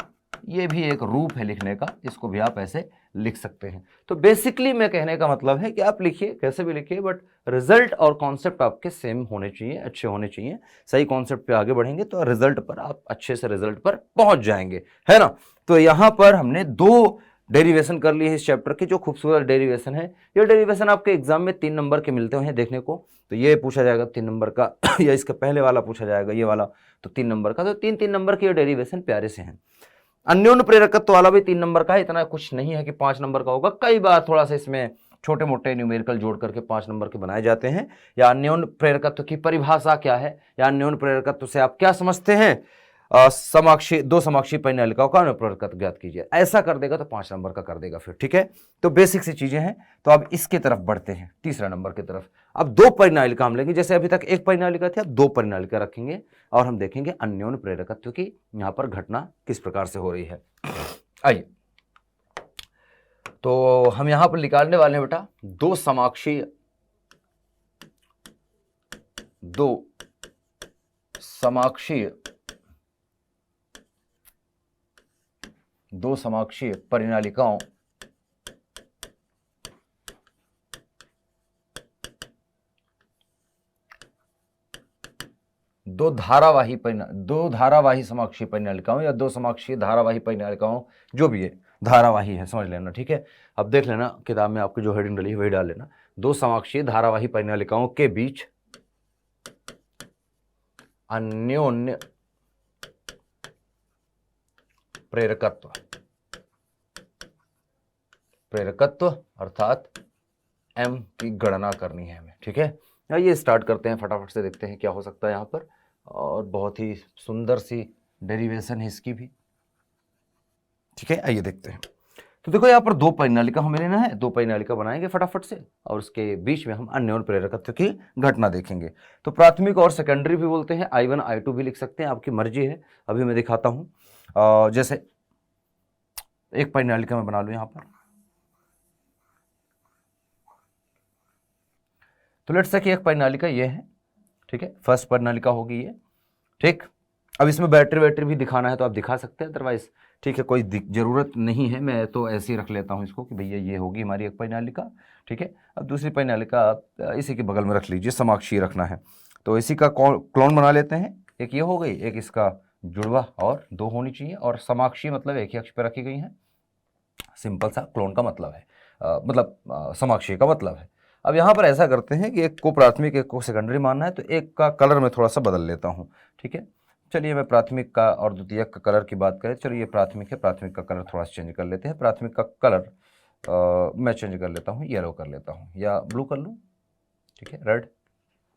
ये भी एक रूप है लिखने का, इसको भी आप ऐसे लिख सकते हैं। तो बेसिकली मैं कहने का मतलब है कि आप लिखिए, कैसे भी लिखिए, बट रिजल्ट और कॉन्सेप्ट आपके सेम होने चाहिए, अच्छे होने चाहिए। सही कॉन्सेप्ट पे आगे बढ़ेंगे तो रिजल्ट पर आप अच्छे से रिजल्ट पर पहुंच जाएंगे, है ना। तो यहां पर हमने 2 डेरिवेशन कर ली है इस चैप्टर की, जो खूबसूरत डेरिवेशन है। ये डेरिवेशन आपके एग्जाम में 3 नंबर के मिलते हैं देखने को, तो ये पूछा जाएगा 3 नंबर का या इसका पहले वाला पूछा जाएगा, ये वाला तो 3 नंबर का। तो 3-3 नंबर के ये डेरिवेशन प्यारे से हैं। अन्योन्य प्रेरकत्व वाला भी 3 नंबर का है, इतना कुछ नहीं है कि 5 नंबर का होगा। कई बार थोड़ा सा इसमें छोटे मोटे न्यूमेरिकल जोड़ करके 5 नंबर के बनाए जाते हैं। या अन्योन्य प्रेरकत्व की परिभाषा क्या है, या अन्योन्य प्रेरकत्व से आप क्या समझते हैं, समाक्षी 2 समाक्षी परिनालिकाओं का अन्योन्य प्रेरकत्व ज्ञात कीजिए, ऐसा कर देगा तो 5 नंबर का कर देगा फिर। ठीक है, तो बेसिक सी चीजें हैं। तो अब इसके तरफ बढ़ते हैं, तीसरा नंबर की तरफ। अब 2 परिनालिका हम लेंगे, जैसे अभी तक 1 परिनालिका थी, अब 2 परिनालिका रखेंगे और हम देखेंगे अन्योन्य प्रेरकत्व की यहां पर घटना किस प्रकार से हो रही है। आइए, तो हम यहां पर निकालने वाले हैं बेटा 2 समाक्षीय परिनालिकाओं दो धारावाही समाक्षीय परिनालिकाओं या 2 समाक्षीय धारावाही परिनालिकाओं, जो भी है धारावाही है, समझ लेना। ठीक है, अब देख लेना किताब में आपकी जो हेडिंग डली है वही डाल लेना। 2 समाक्षीय धारावाही परिनालिकाओं के बीच अन्योन्य प्रेरकत्व अर्थात m की गणना करनी है हमें। ठीक है, आइए स्टार्ट करते हैं, फटाफट से देखते हैं क्या हो सकता है यहाँ पर। और बहुत ही सुंदर सी डेरिवेशन है इसकी भी। ठीक है, आइए देखते हैं। तो देखो यहाँ पर 2 परिनालिका हमें लेना है, 2 परिनालिका बनाएंगे फटाफट से, और उसके बीच में हम अन्योन्य प्रेरकत्व की घटना देखेंगे। तो प्राथमिक और सेकेंडरी भी बोलते हैं, I1 I2 भी लिख सकते हैं, आपकी मर्जी है। अभी मैं दिखाता हूं, जैसे एक परिनालिका मैं बना लूं यहां पर। तो लेट्स से कि एक परिनालिका ये है, ठीक है, फर्स्ट परिनालिका होगी ये। ठीक, अब इसमें बैटरी भी दिखाना है तो आप दिखा सकते हैं, अदरवाइज ठीक है, कोई जरूरत नहीं है। मैं तो ऐसे ही रख लेता हूं इसको कि भैया ये होगी हमारी एक परिनालिका। ठीक है, अब दूसरी परिनालिका आप इसी के बगल में रख लीजिए, समाक्षीय रखना है तो इसी का क्लोन बना लेते हैं। एक ये हो गई, एक इसका जुड़वा, और 2 होनी चाहिए, और समाक्षीय मतलब एक ही अक्ष पर रखी गई है। सिंपल सा क्लोन का मतलब है, मतलब समाक्षीय का मतलब है। अब यहाँ पर ऐसा करते हैं कि एक को प्राथमिक एक को सेकेंडरी मानना है, तो एक का कलर मैं थोड़ा सा बदल लेता हूँ। ठीक है, चलिए मैं प्राथमिक का और द्वितीयक का कलर की बात करें। चलिए ये प्राथमिक है, प्राथमिक का कलर थोड़ा सा चेंज कर लेते हैं। प्राथमिक का कलर मैं चेंज कर लेता हूँ, येलो कर लेता हूँ या ब्लू कर लूँ। ठीक है, रेड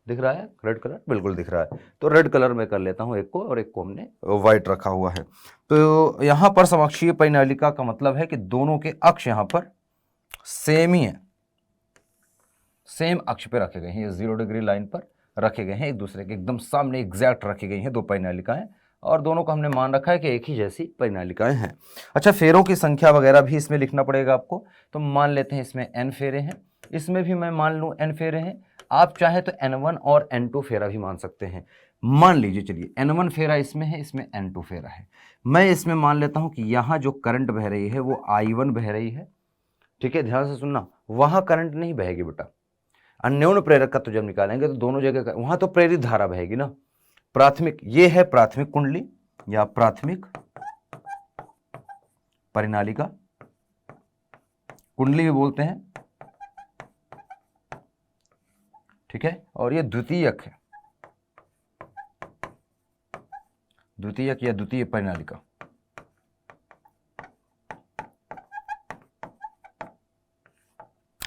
दिख रहा है, रेड कलर बिल्कुल दिख रहा है, तो रेड कलर में कर लेता हूँ एक को, और एक को हमने व्हाइट रखा हुआ है। तो यहाँ पर समाक्षीय परिनालिका का मतलब है कि दोनों के अक्ष यहाँ पर सेम ही है, सेम अक्ष पे रखे गए हैं, ये 0 डिग्री लाइन पर रखे गए हैं, एक दूसरे के एकदम सामने एग्जैक्ट रखी गई हैं दो परिनालिकाएं, और दोनों को हमने मान रखा है कि एक ही जैसी परिनालिकाएं हैं। अच्छा, फेरों की संख्या वगैरह भी इसमें लिखना पड़ेगा आपको। तो मान लेते हैं इसमें n फेरे हैं, इसमें भी मैं मान लूँ n फेरे हैं। आप चाहे तो n1 और n2 फेरा भी मान सकते हैं। मान लीजिए, चलिए n1 फेरा इसमें है, इसमें n2 फेरा है। मैं इसमें मान लेता हूं कि यहां जो करंट बह रही है वो I1 बह रही है। ठीक है, ध्यान से सुनना, वहां करंट नहीं बहेगी बेटा। अन्योन्य प्रेरक का तो जब निकालेंगे तो दोनों जगह वहां तो प्रेरित धारा बहेगी ना। प्राथमिक, ये है प्राथमिक कुंडली या प्राथमिक परिनालिका, कुंडली भी बोलते हैं। ठीक है, और ये द्वितीयक है, द्वितीयक या द्वितीय परिनालिका।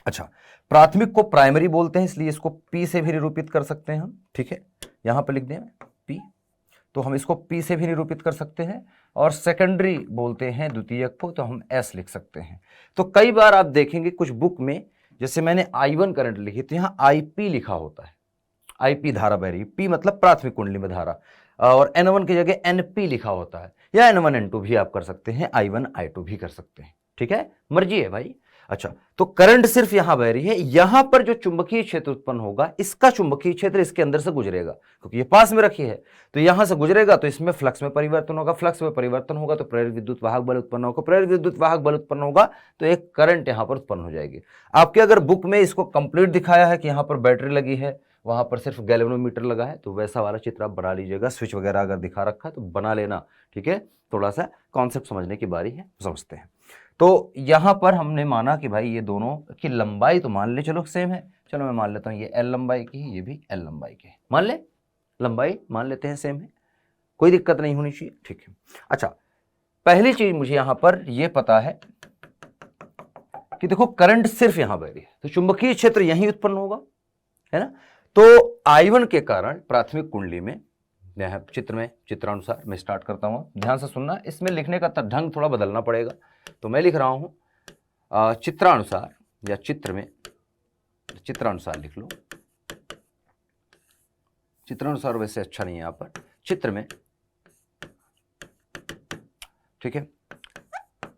अच्छा, प्राथमिक को प्राइमरी बोलते हैं, इसलिए इसको P से भी निरूपित कर सकते हैं हम। ठीक है, यहां पर लिख दें P, तो हम इसको P से भी निरूपित कर सकते हैं। और सेकेंडरी बोलते हैं द्वितीयक को, तो हम S लिख सकते हैं। तो कई बार आप देखेंगे कुछ बुक में, जैसे मैंने I1 करंट लिखी तो यहाँ IP लिखा होता है, IP धारा बह रही, P मतलब प्राथमिक कुंडली में धारा, और N1 की जगह NP लिखा होता है, या N1 N2 भी आप कर सकते हैं, I1 I2 भी कर सकते हैं। ठीक है, मर्जी है भाई। अच्छा, तो करंट सिर्फ यहां बह रही है, यहां पर जो चुंबकीय क्षेत्र उत्पन्न होगा, इसका चुंबकीय क्षेत्र इसके अंदर से गुजरेगा, क्योंकि ये पास में रखी है, तो यहां से गुजरेगा तो इसमें फ्लक्स में परिवर्तन होगा, फ्लक्स में परिवर्तन होगा तो प्रेरित विद्युत वाहक बल उत्पन्न होगा, प्रेरित विद्युत वाहक बल उत्पन्न होगा तो एक करंट यहां पर उत्पन्न हो जाएगी। आपके अगर बुक में इसको कंप्लीट दिखाया है कि यहां पर बैटरी लगी है, वहां पर सिर्फ गैल्वेनोमीटर लगा है, तो वैसा वाला चित्र आप बना लीजिएगा। स्विच वगैरह अगर दिखा रखा है तो बना लेना। ठीक है, थोड़ा सा कॉन्सेप्ट समझने की बारी है, समझते हैं। तो यहां पर हमने माना कि भाई ये दोनों की लंबाई तो मान ले चलो सेम है। चलो मैं मान लेता हूं ये L लंबाई की है, ये भी L लंबाई की है, मान ले, लंबाई मान लेते हैं सेम है, कोई दिक्कत नहीं होनी चाहिए। ठीक है, अच्छा, पहली चीज मुझे यहां पर यह पता है कि देखो करंट सिर्फ यहां बह रही है, तो चुंबकीय क्षेत्र यहीं उत्पन्न होगा, है ना। तो I1 के कारण प्राथमिक कुंडली में, चित्र में चित्रानुसार मैं स्टार्ट करता हूं, ध्यान से सुनना, इसमें लिखने का ढंग थोड़ा बदलना पड़ेगा। तो मैं लिख रहा हूं चित्रानुसार, या चित्र में, चित्रानुसार लिख लो, चित्रानुसार वैसे अच्छा नहीं है यहां पर, चित्र में। ठीक है,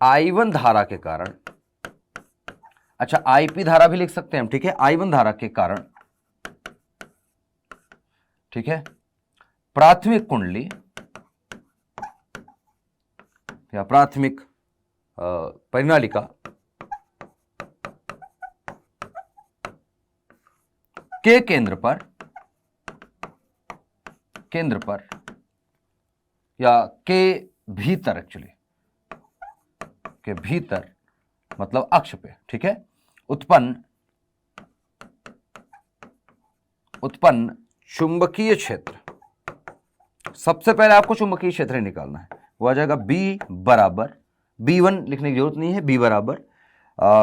I1 धारा के कारण, अच्छा IP धारा भी लिख सकते हैं हम। ठीक है, I1 धारा के कारण, ठीक है, प्राथमिक कुंडली या प्राथमिक परिनालिका के केंद्र पर या के भीतर, एक्चुअली के भीतर मतलब अक्ष पे, ठीक है, उत्पन्न चुंबकीय क्षेत्र, सबसे पहले आपको चुंबकीय क्षेत्र निकालना है, वो आ जाएगा B बराबर, B1 लिखने की जरूरत नहीं है, B बराबर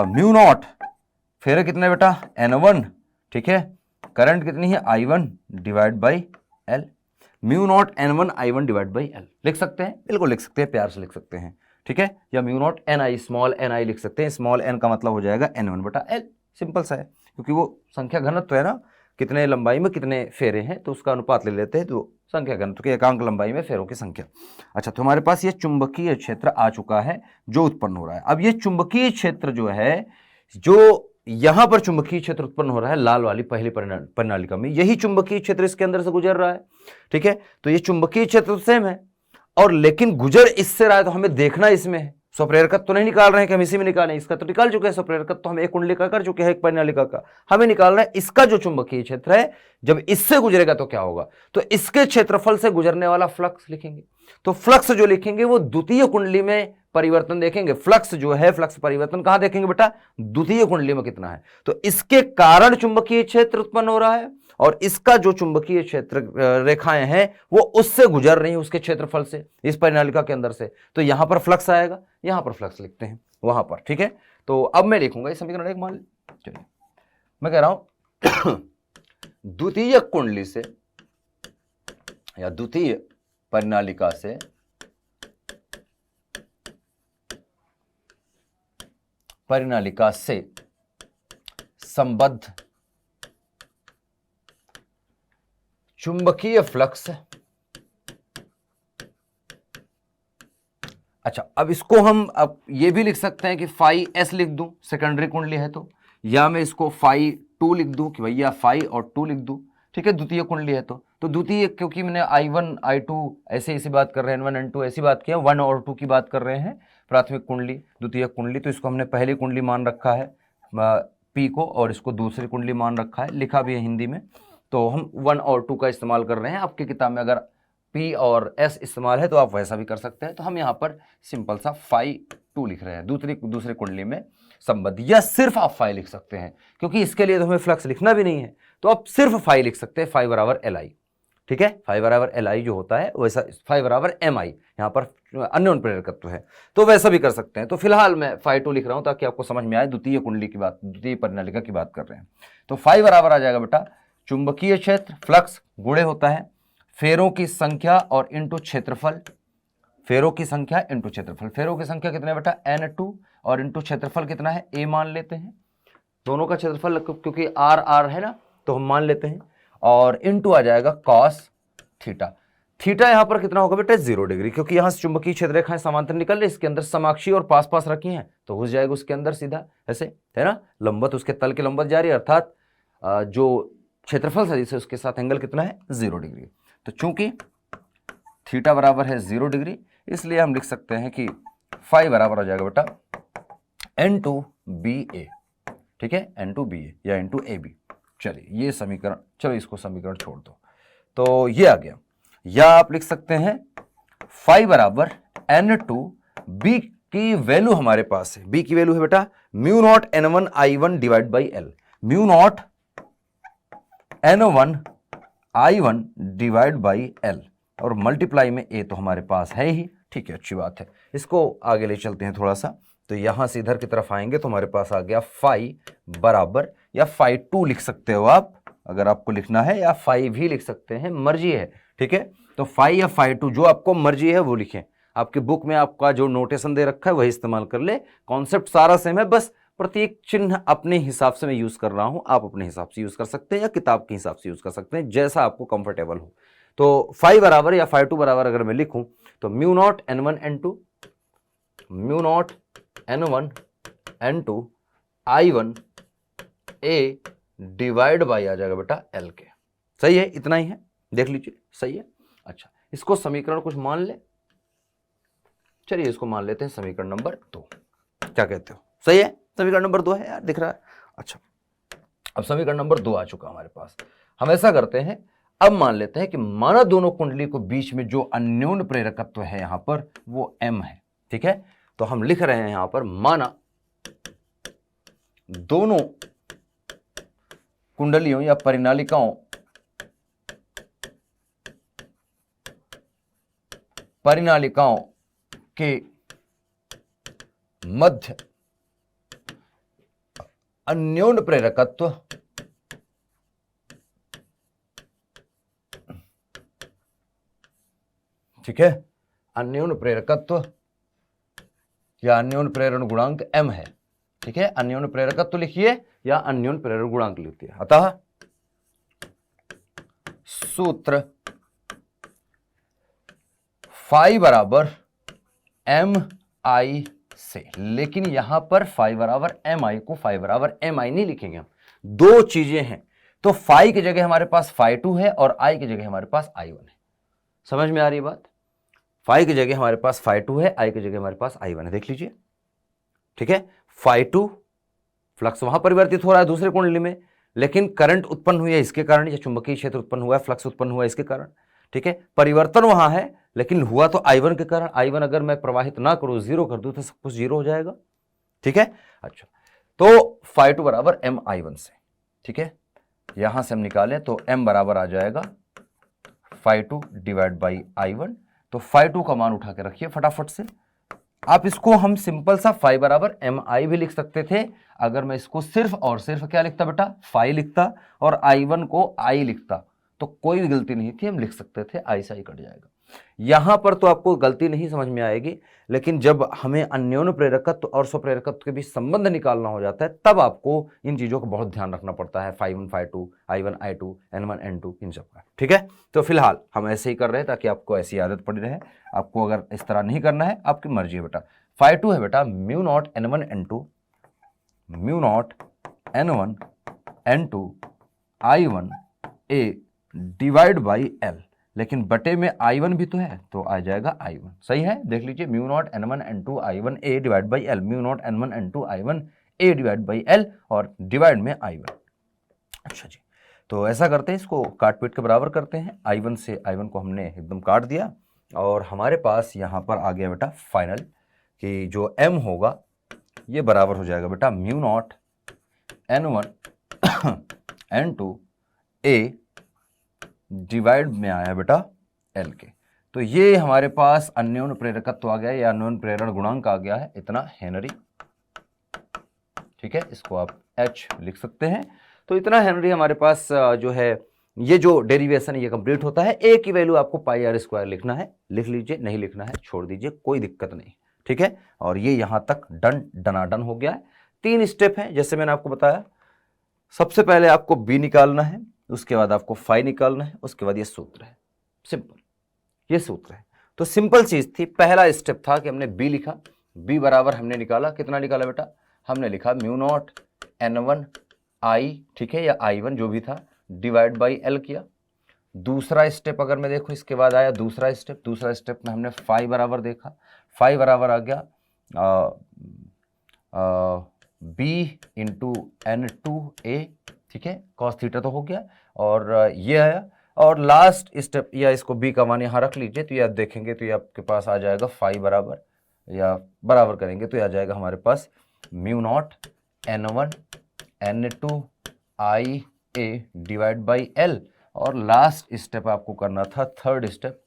म्यू नॉट, फेरे कितने बेटा N1, ठीक है, करंट कितनी है I1 divide by L, mu naught N1 I1 divide by L लिख सकते हैं, बिल्कुल लिख सकते हैं, प्यार से लिख सकते हैं। ठीक है, या mu naught Ni, small Ni लिख सकते हैं, स्मॉल n का मतलब हो जाएगा N1 बटा L, सिंपल सा है, क्योंकि वो संख्या घनत्व है ना, कितने लंबाई में कितने फेरे हैं तो उसका अनुपात ले लेते हैं, तो संख्या घनत्व की एकांक लंबाई में फेरों की संख्या। अच्छा, तो हमारे पास ये चुंबकीय क्षेत्र आ चुका है जो उत्पन्न हो रहा है। अब ये चुंबकीय क्षेत्र जो है, जो यहां पर चुंबकीय क्षेत्र उत्पन्न हो रहा है लाल वाली पहली परिनालिका में, यही चुंबकीय क्षेत्र इसके अंदर से गुजर रहा है। ठीक है, तो ये चुंबकीय क्षेत्र तो सेम है, और लेकिन गुजर इससे रहा है, तो हमें देखना इसमें है, स्वप्रेरकत्व तो नहीं निकाल रहे हैं कि हम इसी में निकालें, इसका तो निकाल चुके हैं स्वप्रेरकत्व, तो हम एक कुंडली का कर चुके हैं, एक परिनालिका का, हमें निकालना है इसका जो चुंबकीय क्षेत्र है, जब इससे गुजरेगा तो क्या होगा, तो इसके क्षेत्रफल से गुजरने वाला फ्लक्स लिखेंगे। तो फ्लक्स जो लिखेंगे वो द्वितीय कुंडली में परिवर्तन देखेंगे, फ्लक्स जो है, फ्लक्स परिवर्तन कहां देखेंगे बेटा, द्वितीय कुंडली में कितना है, तो इसके कारण चुंबकीय क्षेत्र उत्पन्न हो रहा है, और इसका जो चुंबकीय क्षेत्र रेखाएं हैं वो उससे गुजर रही हैं, उसके क्षेत्रफल से, इस परिनालिका के अंदर से, तो यहां पर फ्लक्स आएगा, यहां पर फ्लक्स लिखते हैं वहां पर। ठीक है, तो अब मैं लिखूंगा इस समीकरण एक, मान चलिए मैं कह रहा हूं द्वितीय कुंडली से या द्वितीय परिनालिका से संबद्ध चुंबकीय फ्लक्स। अच्छा, अब इसको हम अब ये भी लिख सकते हैं कि फाई एस लिख दूं, सेकेंडरी कुंडली है तो, या मैं इसको फाई 2 लिख दूं कि भैया फाई और 2 लिख दूं, ठीक है, द्वितीय कुंडली है तो द्वितीय, क्योंकि मैंने I1 I2 ऐसे ऐसी बात कर रहे हैं, N1 N2 ऐसी बात किया, 1 और 2 की बात कर रहे हैं, प्राथमिक कुंडली द्वितीय कुंडली, तो इसको हमने पहली कुंडली मान रखा है P को, और इसको दूसरी कुंडली मान रखा है, लिखा भी है हिंदी में, तो हम 1 और 2 का इस्तेमाल कर रहे हैं। आपकी किताब में अगर P और S इस्तेमाल है तो आप वैसा भी कर सकते हैं, तो हम यहाँ पर सिंपल सा फाई 2 लिख रहे हैं दूसरी कुंडली में संबद्ध, या सिर्फ आप फाई लिख सकते हैं, क्योंकि इसके लिए तो हमें फ्लक्स लिखना भी नहीं है, तो आप सिर्फ फाई लिख सकते हैं, फाई बराबर LI, ठीक है, फाई बराबर LI जो होता है वैसा फाई बराबर MI, यहाँ पर अन्योन प्रेरकत्व है, तो वैसा भी कर सकते हैं। तो फिलहाल मैं फाई 2 लिख रहा हूँ ताकि आपको समझ में आए, द्वितीय कुंडली की बात, द्वितीय परिनालिका की बात कर रहे हैं। तो फाई बराबर आ जाएगा बेटा चुंबकीय क्षेत्र फ्लक्स गुणे होता है फेरों की संख्या और इंटू क्षेत्रफल, फेरों की संख्या इंटू क्षेत्रफल, फेरों की संख्या कितना है बेटा N2, और इंटू क्षेत्रफल कितना है A मान लेते हैं, दोनों का क्षेत्रफल क्योंकि R है ना, तो हम मान लेते हैं, और इंटू आ जाएगा कॉस थीटा। थीटा यहां पर कितना होगा बेटा 0 डिग्री, क्योंकि यहां से चुंबकीय क्षेत्र रेखाएं समांतर निकल रही, इसके अंदर समाक्षी और पास पास रखी हैं, तो घुस जाएगा उसके अंदर सीधा, ऐसे है ना, लंबवत उसके तल के लंबवत जा रही है, अर्थात जो क्षेत्रफल सदिश है उसके साथ एंगल कितना है 0 डिग्री। तो चूंकि थीटा बराबर है 0 डिग्री, इसलिए हम लिख सकते हैं कि फाई बराबर हो जाएगा बेटा N2BA, ठीक है, N2BA या N2AB। चलिए ये समीकरण, चलो इसको समीकरण छोड़ दो, तो ये आ गया, या आप लिख सकते हैं फाई बराबर N2B की वैल्यू हमारे पास है, B की वैल्यू है बेटा mu naught N1 I1 divide by L, mu naught N1 I1 divide by L, और मल्टीप्लाई में A तो हमारे पास है ही, ठीक है, अच्छी बात है। इसको आगे ले चलते हैं थोड़ा सा, तो यहां से इधर की तरफ आएंगे तो हमारे पास आ गया फाई बराबर, या फाई 2 लिख सकते हो आप अगर आपको लिखना है, या फाई भी लिख सकते हैं, मर्जी है, ठीक है, तो फाई या फाई 2 जो आपको मर्जी है वो लिखें, आपकी बुक में आपका जो नोटेशन दे रखा है वही इस्तेमाल कर ले, कॉन्सेप्ट सारा सेम है, बस प्रत्येक चिन्ह अपने हिसाब से मैं यूज कर रहा हूं, आप अपने हिसाब से यूज कर सकते हैं या किताब के हिसाब से यूज कर सकते हैं, जैसा आपको कंफर्टेबल हो। तो फाई बराबर या फाई 2 बराबर अगर मैं लिखूं तो mu naught N1 N2, mu naught N1 N2 I1 A divide by आ जाएगा बेटा L के, सही है, इतना ही है, देख लीजिए सही है। अच्छा, इसको समीकरण कुछ मान ले, चलिए इसको मान लेते हैं समीकरण नंबर 2, क्या कहते हो, सही है, समीकरण नंबर 2 है यार, दिख रहा है। अच्छा, अब समीकरण नंबर 2 आ चुका हमारे पास, हम ऐसा करते हैं, अब मान लेते हैं कि माना दोनों कुंडली को बीच में जो अन्योन्य प्रेरकत्व है यहां पर वो M है, ठीक है, तो हम लिख रहे हैं यहां पर माना दोनों कुंडलियों या परिनालिकाओं के मध्य अन्योन्य प्रेरकत्व ठीक है, अन्योन्य प्रेरकत्व या अन्योन्य प्रेरण गुणांक M है, ठीक है, अन्योन्य प्रेरकत्व लिखिए या अन्योन्य प्रेरण गुणांक लिखिए। अतः सूत्र फाई बराबर MI से, लेकिन यहां पर फाई बराबर MI को फाई बराबर MI नहीं लिखेंगे हम, दो चीजें हैं, तो फाई की जगह हमारे पास फाई 2 है और I की जगह हमारे पास I1 है, समझ में आ रही बात, फाई की जगह हमारे पास फाई 2 है, I की जगह हमारे पास I1 है, देख लीजिए, ठीक है, फाई 2 फ्लक्स वहां परिवर्तित हो रहा है दूसरे कुंडली में, लेकिन करंट उत्पन्न हुई है इसके कारण, या चुंबकीय क्षेत्र उत्पन्न हुआ है, फ्लक्स उत्पन्न हुआ है इसके कारण, ठीक है, परिवर्तन वहां है लेकिन हुआ तो I1 के कारण, I1 अगर मैं प्रवाहित ना करूं, जीरो कर दूं तो सब कुछ जीरो हो जाएगा, ठीक है। अच्छा, तो फाई 2 बराबर MI1 से, ठीक है, यहां से हम निकालें तो M बराबर आ जाएगा फाई 2 डिवाइड बाई I1, तो फाई 2 का मान उठा के रखिए फटाफट से, आप इसको हम सिंपल सा फाई बराबर MI भी लिख सकते थे, अगर मैं इसको सिर्फ और सिर्फ क्या लिखता बेटा फाई लिखता और I1 को I लिखता तो कोई गलती नहीं थी, हम लिख सकते थे, I से I कट जाएगा। यहां पर तो आपको गलती नहीं समझ में आएगी, लेकिन जब हमें अन्योन्य प्रेरकत्व और स्वप्रेरकत्व के बीच संबंध निकालना हो जाता है तब आपको इन चीजों का बहुत ध्यान रखना पड़ता है, phi1 phi2 I1 I2 N1 N2 इन सब का। ठीक है, तो फिलहाल हम ऐसे ही कर रहे हैं ताकि आपको ऐसी आदत पड़ी रहे। आपको अगर इस तरह नहीं करना है आपकी मर्जी है बेटा। phi2 है बेटा mu naught N1 N2 mu naught N1 N2 I1 A divide by L, लेकिन बटे में I1 भी तो है तो आ जाएगा I1। सही है, देख लीजिए mu naught N1 N2 I1 A divide by L, mu naught N1 N2 I1 A divide by L और डिवाइड में I1। अच्छा जी, तो ऐसा करते हैं, इसको काट पीट के बराबर करते हैं। I1 से I1 को हमने एकदम काट दिया और हमारे पास यहाँ पर आ गया बेटा फाइनल कि जो M होगा ये बराबर हो जाएगा बेटा mu naught N1 N2 A divide में आया बेटा L के। तो ये हमारे पास अन्योन्य प्रेरकत्व आ गया या अन्योन्य प्रेरण गुणांक आ गया है इतना हेनरी। ठीक है, इसको आप H लिख सकते हैं। तो इतना हेनरी हमारे पास जो है ये जो डेरिवेशन है ये कंप्लीट होता है। A की वैल्यू आपको पाई आर स्क्वायर लिखना है, लिख लीजिए, नहीं लिखना है छोड़ दीजिए, कोई दिक्कत नहीं। ठीक है, और ये यहां तक डनाडन हो गया है। 3 स्टेप है जैसे मैंने आपको बताया। सबसे पहले आपको B निकालना है, उसके बाद आपको फाई निकालना है, उसके बाद ये सूत्र है, सिंपल, ये सूत्र है। तो सिंपल चीज थी, पहला स्टेप था कि हमने B लिखा, B बराबर हमने निकाला, कितना निकाला बेटा, हमने लिखा म्यू नॉट N1 I, ठीक है, या I1 जो भी था, डिवाइड बाई L किया। दूसरा स्टेप अगर मैं देखूं इसके बाद आया दूसरा स्टेप में हमने फाई बराबर देखा, फाई बराबर आ गया B इंटू N2A, ठीक है, कॉस थीटा तो हो गया, और ये आया। और लास्ट स्टेप, या इसको B का मान यहाँ रख लीजिए, तो ये आप देखेंगे तो ये आपके पास आ जाएगा फाई बराबर, या बराबर करेंगे तो ये आ जाएगा हमारे पास mu naught N1 N2 IA divide by L। और लास्ट स्टेप आपको करना था थर्ड स्टेप।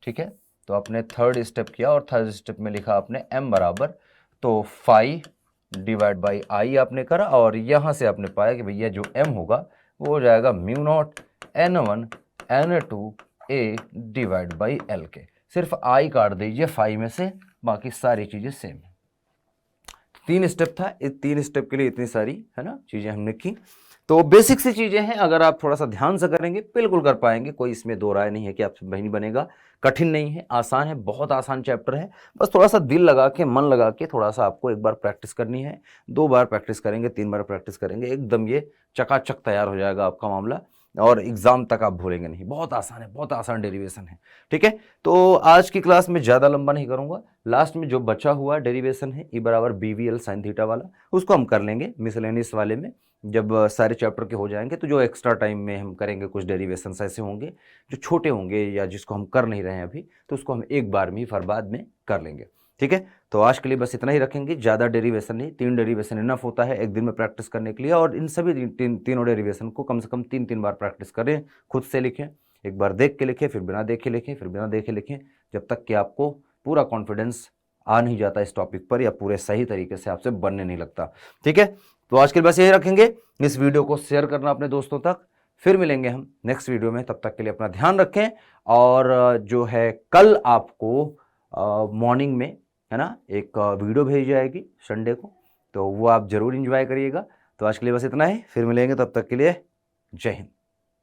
ठीक है, तो आपने थर्ड स्टेप किया और थर्ड स्टेप में लिखा आपने M बराबर, तो फाई डिवाइड बाई I आपने करा, और यहाँ से आपने पाया कि भैया जो M होगा वो हो जाएगा mu naught N1 N2 A divide by L के। सिर्फ I काट दीजिए फाई में से, बाकी सारी चीज़ें सेम है। 3 स्टेप था, इस 3 स्टेप के लिए इतनी सारी है ना चीज़ें हमने की। तो बेसिक सी चीज़ें हैं, अगर आप थोड़ा सा ध्यान से करेंगे बिल्कुल कर पाएंगे, कोई इसमें दो राय नहीं है कि आपसे नहीं बनेगा। कठिन नहीं है, आसान है, बहुत आसान चैप्टर है। बस थोड़ा सा दिल लगा के, मन लगा के थोड़ा सा आपको एक बार प्रैक्टिस करनी है। 2 बार प्रैक्टिस करेंगे, 3 बार प्रैक्टिस करेंगे, एकदम ये चकाचक तैयार हो जाएगा आपका मामला, और एग्जाम तक आप भूलेंगे नहीं। बहुत आसान है, बहुत आसान डेरिवेशन है। ठीक है, तो आज की क्लास में ज़्यादा लंबा नहीं करूँगा। लास्ट में जो बचा हुआ डेरिवेशन है E बराबर BVL साइन थीटा वाला, उसको हम कर लेंगे मिसलेनियस वाले में। जब सारे चैप्टर के हो जाएंगे तो जो एक्स्ट्रा टाइम में हम करेंगे, कुछ डेरिवेशंस ऐसे होंगे जो छोटे होंगे या जिसको हम कर नहीं रहे हैं अभी, तो उसको हम एक बार में ही फिर बाद में कर लेंगे। ठीक है, तो आज के लिए बस इतना ही रखेंगे, ज़्यादा डेरिवेशन नहीं, 3 डेरिवेशन इनफ होता है एक दिन में प्रैक्टिस करने के लिए। और इन सभी तीनों डेरिवेशन को कम से कम 3-3 बार प्रैक्टिस करें, खुद से लिखें, एक बार देख के लिखें, फिर बिना देखे लिखें, फिर बिना देखे लिखें, जब तक कि आपको पूरा कॉन्फिडेंस आ नहीं जाता इस टॉपिक पर, या पूरे सही तरीके से आपसे बनने नहीं लगता। ठीक है, तो आज के लिए बस यही रखेंगे। इस वीडियो को शेयर करना अपने दोस्तों तक। फिर मिलेंगे हम नेक्स्ट वीडियो में, तब तक के लिए अपना ध्यान रखें। और जो है कल आपको मॉर्निंग में है ना एक वीडियो भेजी जाएगी संडे को, तो वो आप जरूर एंजॉय करिएगा। तो आज के लिए बस इतना ही, फिर मिलेंगे, तब तक के लिए जय हिंद।